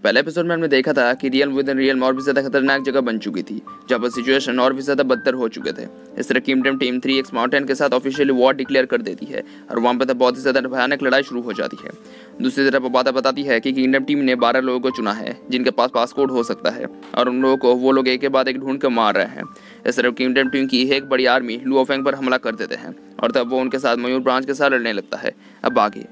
पहले एपिसोड में हमने देखा था कि रियल विद इन रियल और भी ज्यादा खतरनाक जगह बन चुकी थी, जहाँ पर सिचुएशन और भी ज्यादा बदतर हो चुके थे। इस तरह किंगडम टीम 3x माउंटेन के साथ ऑफिशियली वॉर डिक्लेयर कर देती है और वहाँ पर बहुत ही ज्यादा भयानक लड़ाई शुरू हो जाती है। दूसरी तरफ बाता बताती है कि किंगडम टीम ने 12 लोगों को चुना है जिनके पास पासपोर्ट हो सकता है और उन लोगों को वो लोग एक के बाद एक ढूंढ कर मार रहे हैं। इस तरह किंगडम टीम की एक बड़ी आर्मी लुओफेंग पर हमला कर देते हैं और तब वो उनके साथ मयूर ब्रांच के साथ लड़ने लगता है। अब आगे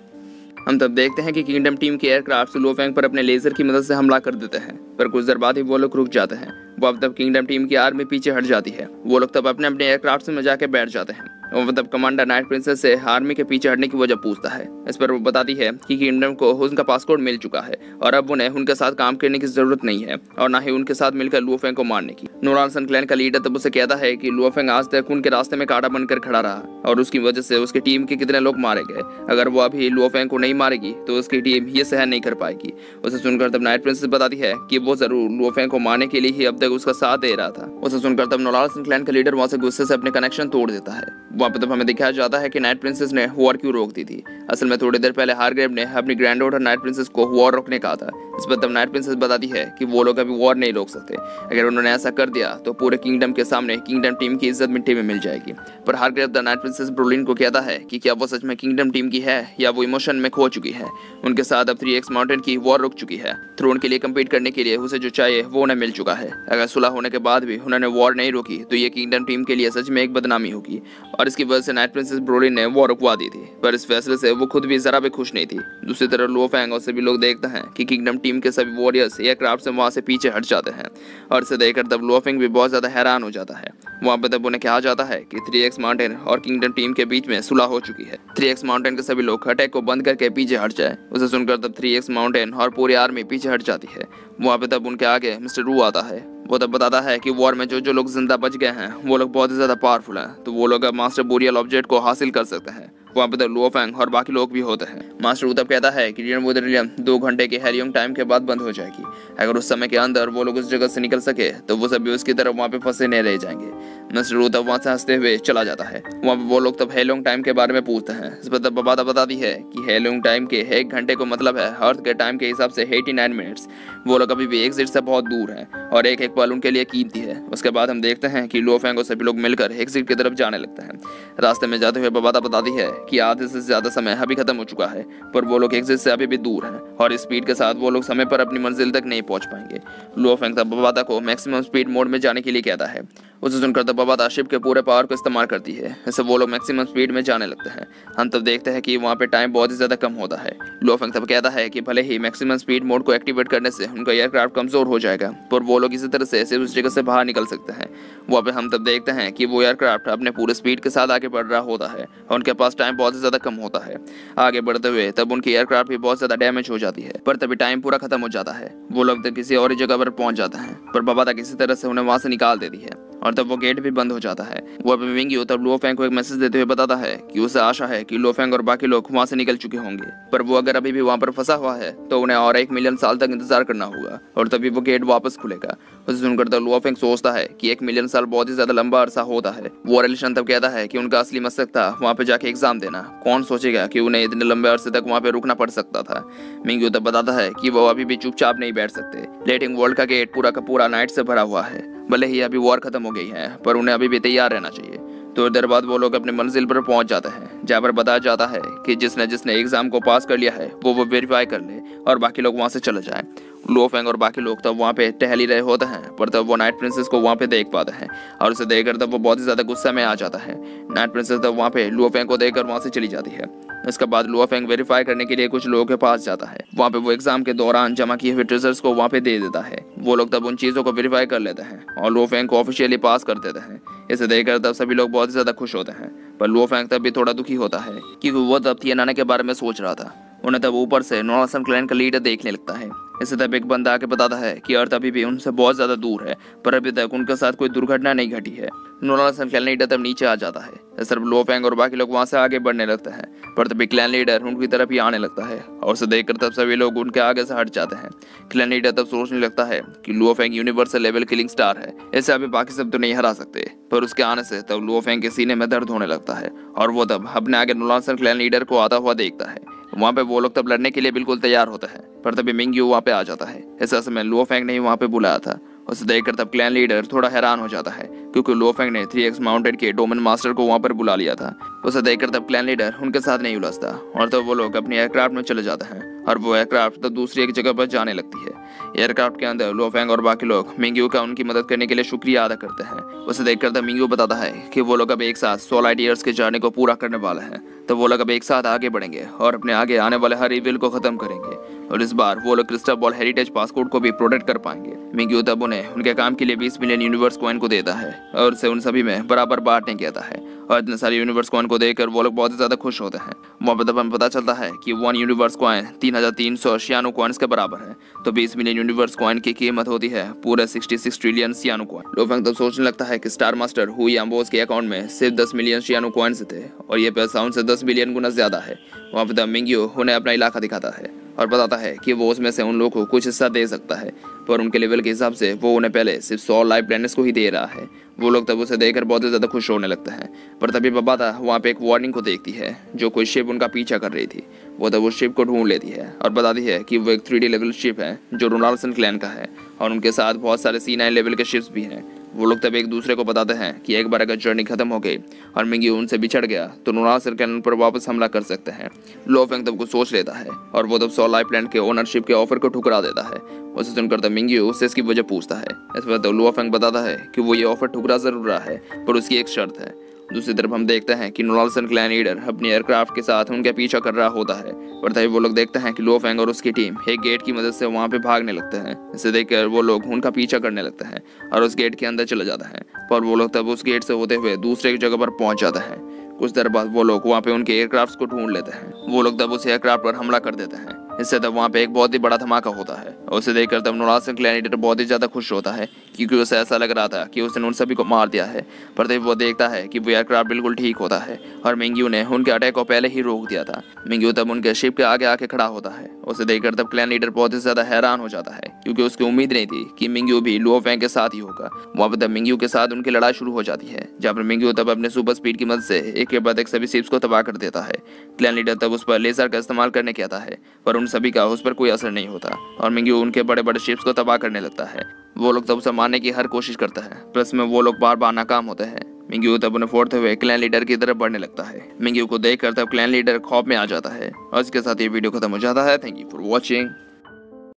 हम तब देखते हैं कि किंगडम टीम के एयरक्राफ्ट लुओफेंग पर अपने लेजर की मदद से हमला कर देते हैं, पर कुछ देर बाद ही वो लोग रुक जाते हैं। वो अब तब किंगडम टीम की आर्मी पीछे हट जाती है। वो लोग तब अपने अपने एयरक्राफ्ट में जाके बैठ जाते हैं और वो तब कमांडर नाइट प्रिंसेस से आर्मी के पीछे हटने की वजह पूछता है। इस पर वो बताती है कि किंगडम को उनका पासपोर्ट मिल चुका है और अब उन्हें उनके साथ काम करने की जरूरत नहीं है और ना ही उनके साथ मिलकर लुओफेंग को मारने की। नोराल सन क्लैन का लीडर तब उसे कहता है कि लुओफेंग आज तक उनके रास्ते में कांटा बनकर खड़ा रहा और उसकी वजह से उसकी टीम के कितने लोग मारे गए। अगर वो अभी लुओफेंग को नहीं मारेगी तो उसकी टीम ये सहन नहीं कर पाएगी। उसे सुनकर तब नाइट प्रिंसेस बताती है कि वो जरूर लुओफेंग को मारने के लिए ही अब तक उसका साथ दे रहा था। उसे सुनकर तब नोराल सन क्लैन का लीडर वहां से गुस्से से अपने कनेक्शन तोड़ देता है। वहां पर तब हमें दिखाया जाता है कि नाइट प्रिंसेस ने वॉर क्यों रोक दी थी। असल में थोड़ी देर पहले हारग्रेव ने अपनी ग्रैंड डॉटर नाइट प्रिंसेस को वॉर रोकने कहा था। इस पर तब नाइट प्रिंसेस बताती है कि वो लोग अभी वॉर नहीं रोक सकते। अगर उन्होंने ऐसा कर दिया तो पूरे किंगडम के सामने किंगडम टीम की इज्जत मिट्टी में मिल जाएगी। पर Hargrave the night princess Brolin को कहता है कि क्या वो सच में किंगडम टीम की है या वो इमोशन में खो चुकी है। उनके साथ अब 3x माउंटेन की वॉर रुक चुकी है। थ्रोन के लिए कम्पीट करने के लिए उसे जो चाहिए वो उन्हें मिल चुका है। अगर सुलह होने के बाद भी उन्होंने वॉर नहीं रोकी तो ये किंगडम टीम के लिए सच में एक बदनामी होगी और इसकी वजह से नाइट प्रिंसेस ब्रोलिन ने वॉर रुकवा दी थी। पर इस फैसले से वो खुद भी जरा भी खुश नहीं थी। दूसरी तरफ लुओफेंग और सभी लोग देखते हैं कि किंगडम टीम के सभी वॉरियर्स एयरक्राफ्ट से वहां से पीछे हट जाते हैं और इसे देखकर तब लुओफेंग भी बहुत ज्यादा हैरान हो जाता है। वहां पर तब उन्हें कहा जाता है कि 3x माउंटेन और किंगडम टीम के बीच में सुलह हो चुकी है। 3x माउंटेन के सभी लोग अटैक को बंद करके पीछे हट जाए। उसे सुनकर तब 3x माउंटेन और पूरी आर्मी पीछे हट जाती है। वहां पे तब उनके आगे मिस्टर रू आता है। वो तब बताता है कि वॉर में जो लोग जिंदा बच गए हैं वो लोग बहुत ही ज्यादा पावरफुल हैं, तो वो लोग अब मास्टर बोरियल ऑब्जेक्ट को हासिल कर सकते हैं। वहाँ पे तो लुओफेंग और बाकी लोग भी होते हैं। मास्टर रू तब कहता है कि रियल विद रियल 2 घंटे के हेलियम टाइम के बाद बंद हो जाएगी। अगर उस समय के अंदर वो लोग उस जगह से निकल सके तो वो सभी उसकी तरफ वहाँ पे फंसे नहीं रह जाएंगे। मिस्टर रू तब वहाँ से हंसते हुए चला जाता है। वहाँ पे वो लोग तब हेलियम टाइम के बारे में पूछते हैं। इस पर तब बाबा बताती है कि हेलियम टाइम के 1 घंटे को मतलब है अर्थ के टाइम के हिसाब से 89 मिनट्स। वो लोग अभी भी एग्जिट से बहुत दूर हैं और एक एक पल उनके लिए कीमती है। उसके बाद हम देखते हैं कि लुओफेंग और सभी लोग मिलकर एग्जिट की तरफ जाने लगते हैं। रास्ते में जाते हुए बाबा बताती है कि आधे से ज्यादा समय अभी खत्म हो चुका है, पर वो लोग एग्जिट से अभी भी दूर हैं और स्पीड के साथ वो लोग समय पर अपनी मंजिल तक नहीं पहुंच पाएंगे। लुओफेंग तब बाबा को मैक्सिमम स्पीड मोड में जाने के लिए कहता है। उसे सुनकर तब बाबा शिप के पूरे पावर को इस्तेमाल करती है। इससे वो लोग मैक्सिमम स्पीड में जाने लगते हैं। हम तब देखते हैं कि वहाँ पे टाइम बहुत ही ज्यादा कम होता है। लुओफेंग तब कहता है कि भले ही मैक्सिमम स्पीड मोड को एक्टिवेट करने से उनका एयरक्राफ्ट कमजोर हो जाएगा, पर वो लोग इसी तरह से सिर्फ उस जगह से बाहर निकल सकते हैं। वहाँ पे हम तब देखते हैं कि वो एयरक्राफ्ट अपने पूरे स्पीड के साथ आगे बढ़ रहा होता है और उनके पास टाइम बहुत ही ज्यादा कम होता है। आगे बढ़ते हुए तब उनकी एयरक्राफ्ट भी बहुत ज्यादा डैमेज हो जाती है, पर तभी टाइम पूरा खत्म हो जाता है। वो लोग तब किसी और जगह पर पहुंच जाते हैं, पर बाबा तक किसी तरह से उन्हें वहां से निकाल देती है और तब वो गेट भी बंद हो जाता है। वो मिंग्यू तब लुओफेंग को एक मैसेज देते हुए बताता है कि उसे आशा है कि लुओफेंग और बाकी लोग वहां से निकल चुके होंगे, पर वो अगर अभी भी वहां पर फंसा हुआ है तो उन्हें और 1 मिलियन साल तक इंतजार करना होगा और तभी वो गेट वापस खुलेगा। उसे सुनकर तब लुओफेंग सोचता है कि 1 मिलियन साल बहुत ही ज्यादा लंबा अरसा होता है। वो रिलेशन तब कहता है कि उनका असली मकसद था वहां पे जाके एग्जाम देना। कौन सोचेगा कि उन्हें इतने लंबे अरसे तक वहां पे रुकना पड़ सकता था। मिंग्यू तब बताता है कि वो अभी भी चुपचाप नहीं बैठ सकते। लेटिंग वर्ल्ड का गेट पूरा का पूरा नाइट से भरा हुआ है। भले ही अभी वॉर खत्म हो गई है, पर उन्हें अभी भी तैयार रहना चाहिए। थोड़ी देर बाद वो लोग अपने मंजिल पर पहुंच जाते हैं, जहाँ पर बताया जाता है कि जिसने जिसने एग्जाम को पास कर लिया है वो वेरीफाई कर ले और बाकी लोग वहां से चले जाएं। लुओफेंग और बाकी लोग तब वहाँ पे टहल ही रहे होते हैं, पर तब वो नाइट प्रिंसेस को वहाँ पे देख पाते हैं और उसे देखकर तब वो बहुत ही ज्यादा गुस्सा में आ जाता है। नाइट प्रिंसेस तब वहाँ पे लुओफेंग को देखकर वहाँ से चली जाती है। इसके बाद लुओफेंग वेरीफाई करने के लिए कुछ लोगों के पास जाता है। वहाँ पे वो एग्जाम के दौरान जमा किए हुए ट्रेजर्स को वहाँ पे दे देता है। वो लोग तब उन चीजों को वेरीफाई कर लेते हैं और लुओफेंग को ऑफिशियली पास कर देते हैं। इसे देखकर तब सभी लोग बहुत ही ज्यादा खुश होते हैं, पर लुओफेंग तब भी थोड़ा दुखी होता है क्योंकि वो तब थियानाना के बारे में सोच रहा था। उन्हें तब ऊपर से नोराल सन क्लैन का लीडर देखने लगता है। इससे तब एक बंदा आके बताता है कि अर्थ अभी भी उनसे बहुत ज्यादा दूर है, पर अभी तक उनके साथ कोई दुर्घटना नहीं घटी है। नोराल सन क्लैन लीडर तब नीचे आ जाता है। सिर्फ लुओफेंग और बाकी लोग वहां से आगे बढ़ने लगते हैं, पर तभी क्लैन लीडर उनकी तरफ ही आने लगता है और उसे देखकर तब सभी लोग उनके आगे से हट जाते हैं। क्लैन लीडर तब सोचने लगता है कि लुओफेंग यूनिवर्सल लेवल किलिंग स्टार है, इसे अभी बाकी सब तो नहीं हरा सकते। पर उसके आने से तब लुओफेंग के सीने में दर्द होने लगता है और वो तब अपने आगे नोराल सन क्लैन लीडर को आता हुआ देखता है। वहाँ पे वो लोग तब लड़ने के लिए बिल्कुल तैयार होते हैं, पर तभी मिंग्यू वहाँ पे आ जाता है। ऐसा समय लो फेंग ने वहाँ पे बुलाया था। उसे देखकर तब क्लैन लीडर थोड़ा हैरान हो जाता है क्योंकि लो फेंग ने 3x माउंटेन के डोमेन मास्टर को वहाँ पर बुला लिया था। उसे देखकर तब क्लैन लीडर उनके साथ नहीं उलझता और तब वो लोग अपनी एयरक्राफ्ट में चले जाते हैं और वो एयरक्राफ्ट तब दूसरी एक जगह पर जाने लगती है। एयरक्राफ्ट के अंदर लो फेंग और बाकी लोग मिंग्यू का उनकी मदद करने के लिए शुक्रिया अदा करते हैं। उसे देखकर तब मिंग्यू बताता है कि वो लोग अब एक साथ 16 लाइट ईयर्स के जर्नी को पूरा करने वाले हैं। तो वो लोग अब एक साथ आगे बढ़ेंगे और अपने आगे आने वाले हर इविल को खत्म करेंगे और इस बार वो लोग क्रिस्टल बॉल हेरिटेज पासपोर्ट को भी प्रोटेक्ट कर पाएंगे। मिंग्यू तब उन्हें उनके काम के लिए 20 मिलियन यूनिवर्स कॉइन को देता है और उसे उन सभी में बराबर बांटने कहता है और इतने सारे यूनिवर्स कॉइन को देकर वो लोग बहुत ही ज्यादा खुश होते हैं। वहाँ पर तब हमें पता चलता है कि 1 यूनिवर्स कॉइन 3300 शियानो कॉइन्स के बराबर है। तो 20 मिलियन यूनिवर्स कॉइन की कीमत होती है पूरे 66 ट्रिलियन शियानो कॉइन। लो फेंग तब सोचने लगता है कि स्टार मास्टर हुई एम्बोस के अकाउंट में सिर्फ 10 मिलियन शियानो कॉइन्स थे और ये पैसा उनसे 10 बिलियन गुना ज्यादा है। वहाँ पर तब मिंग्यू उन्हें अपना इलाका दिखाता है और बताता है कि वो उसमें से उन लोगों को कुछ हिस्सा दे सकता है पर उनके लेवल के हिसाब से वो उन्हें पहले सिर्फ 100 लाइफ प्लैनेट्स को ही दे रहा है। वो लोग तब उसे देखकर बहुत ही ज्यादा खुश होने लगते हैं पर तभी बबाता वहाँ पे एक वार्निंग को देखती है जो कोई शिप उनका पीछा कर रही थी। वो तब उस शिप को ढूंढ लेती है और बताती है कि वो एक 3D लेवल शिप है जो रोनाल्डसन क्लैन का है और उनके साथ बहुत सारे C9 लेवल के शिप्स भी हैं। वो लोग तब एक दूसरे को बताते हैं कि एक बार अगर जर्नी खत्म हो गई और मिंग्यू उनसे बिछड़ गया तो रोनाल्डसन क्लैन पर वापस हमला कर सकते हैं। लो फेंग तब कुछ सोच लेता है और वो तब 100 लाइफ प्लैनेट के ओनरशिप के ऑफर को ठुकरा देता है। उसे सुनकर तब मिंग्यू उससे इसकी वजह पूछता है। इस पर तो लो फेंग बताता है कि वो ये ऑफर ठुकरा जरूर रहा है पर उसकी एक शर्त है। दूसरी तरफ हम देखते हैं कि रोनाल्डसन क्लैन लीडर अपनी एयरक्राफ्ट के साथ उनके पीछा कर रहा होता है पर तभी वो लोग देखते हैं कि लो फेंग और उसकी टीम एक गेट की मदद से वहाँ पे भागने लगते हैं। इसे देखकर वो लोग उनका पीछा करने लगते हैं और उस गेट के अंदर चले जाते हैं पर वो लोग तब उस गेट से होते हुए दूसरे जगह पर पहुंच जाते हैं। कुछ देर बाद वो लोग वहाँ पे उनके एयरक्राफ्ट को ढूंढ लेते हैं। वो लोग तब उस एयरक्राफ्ट पर हमला कर देते हैं। इससे तब वहाँ पे एक बहुत ही बड़ा धमाका होता है और उसे देखकर तब रोनाल्डसन क्लैन लीडर बहुत ही ज्यादा खुश होता है क्योंकि उसे ऐसा लग रहा था कि उसने उन सभी को मार दिया है। पर तब वो देखता है कि वो एयरक्राफ्ट बिल्कुल ठीक होता है और मिंग्यू ने उनके अटैक को पहले ही रोक दिया था। मिंग्यू तब उनके शिप के आगे आके खड़ा होता है। उसे देखकर तब क्लैन लीडर बहुत ही ज्यादा हैरान हो जाता है क्योंकि उसकी उम्मीद नहीं थी कि मिंग्यू भी लो फेंग के साथ ही होगा। वहाँ पर तब मिंग्यू के साथ उनकी लड़ाई शुरू हो जाती है जहाँ पर मिंग्यू तब अपने सुपर स्पीड की मदद से एक के बाद एक सभी शिप्स को तबाह कर देता है। क्लैन लीडर तब उस पर लेजर का इस्तेमाल करने कहता है पर उन सभी का उस पर कोई असर नहीं होता और मिंग्यू उनके बड़े बड़े शिप्स को तबाह करने लगता है। वो लोग तब उसे मारने की हर कोशिश करता है प्लस में वो लोग बार बार नाकाम होते हैं। मिंग्यू तब उन्हें फोड़ते हुए क्लैन लीडर की तरफ बढ़ने लगता है। मिंग्यू को देखकर तब क्लैन लीडर खौफ में आ जाता है और इसके साथ ये वीडियो खत्म हो जाता है। Thank you for watching.